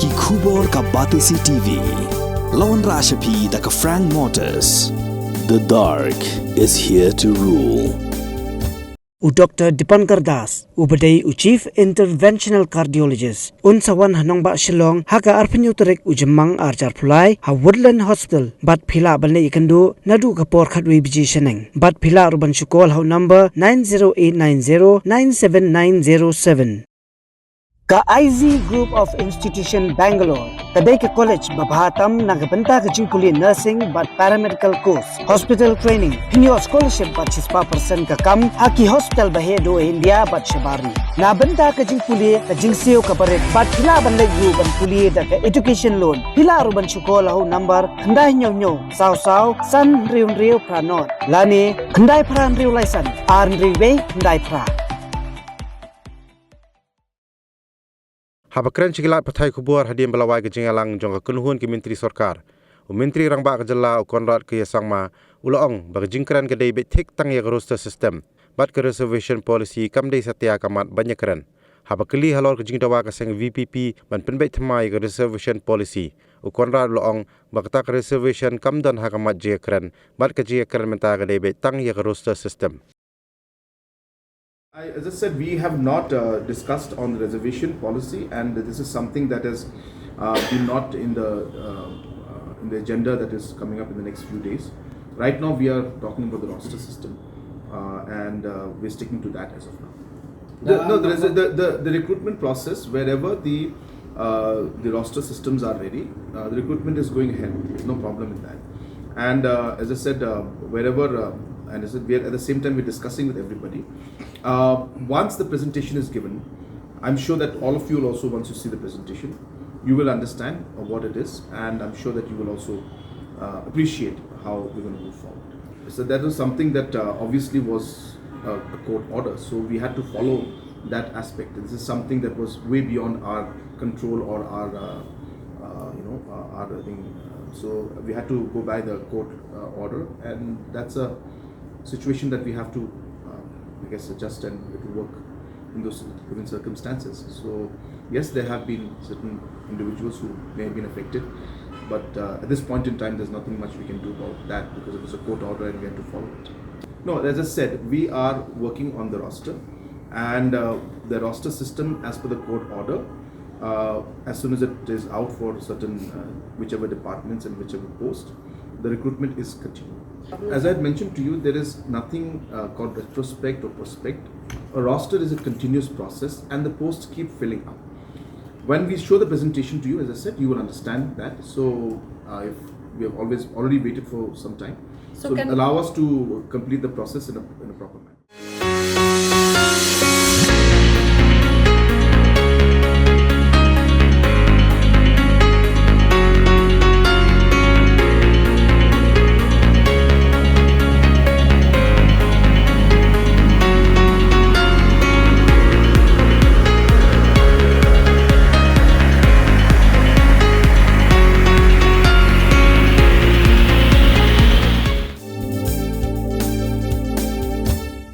Ki khubor ka Batisi TV. Lawan Rashapi da ka Frank Motors. The dark is here to rule. Dr. Dipankar Das, Ubadai Chief Interventional Cardiologist, Unsawan Hanongba Shillong, Haka Arpinutrek Ujamang Arjar Pulai, Ha Woodland Hospital, Bat Pila Bane Ikandu, Nadu Kapor Kadwi Biji Sheneng, Bat Pila Ruban Shukol How number 90890-97907. Ka IZ Group of Institution Bangalore, Kadai ka College Babhatam Nagabanta ka Jingpuli Nursing but Paramedical Course, Hospital Training, Pinyo Scholarship but 6% ka kam, Haki Hospital Bahedo India but Shabari. Nabanta ka Jingpuli ka Jingseo ka Paret but Hila Banleg Yu ban Puli da ka Education Loan, Hila Ruban Shukol How number Kandai Nyo Sao Sao, San Riun Rio Pranot, Lani, Kandai Pran Rio Laisan, Arn Riwe, Kandai Pra. Habakran cikilat patai kubur hadiam belawai ke jengalang jongka kenuhun ke menteri sorkar. Menteri rangba ke jela konrad ke yasangma ulaong bagi jingkran ke debit tik tang ya roster system. Bat ke reservation policy kam dei satya kamat banyak keren. Habakali halor ke jingdawa ke seng VPP ban penbait themai ke reservation policy. Konrad ulaong bakta ke reservation kam dan hakamat Ïakren. Bat ke Ïakren menta ke debit tang ya roster system. As I said, we have not discussed on the reservation policy, and this is something that has been not in the agenda that is coming up in the next few days. Right now, we are talking about the roster system, and we're sticking to that as of now. The recruitment process, wherever the roster systems are ready, the recruitment is going ahead. There's no problem in that. And as I said, wherever. And as we are, at the same time, we're discussing with everybody. Once the presentation is given, I'm sure that all of you will also, once you see the presentation, you will understand what it is, and I'm sure that you will also appreciate how we're going to move forward. So that was something that obviously was a court order, so we had to follow that aspect. This is something that was way beyond our control or our thing. So we had to go by the court order, and that's a situation that we have to, I guess, adjust and it will work in those given circumstances. So yes, there have been certain individuals who may have been affected, but at this point in time, there's nothing much we can do about that because it was a court order and we have to follow it. No, as I said, we are working on the roster, and the roster system as per the court order, as soon as it is out for certain whichever departments and whichever post, the recruitment is continuing. As I had mentioned to you, there is nothing called retrospect or prospect. A roster is a continuous process, and the posts keep filling up. When we show the presentation to you, as I said, you will understand that. So if we have already waited for some time, so allow us to complete the process in a proper manner.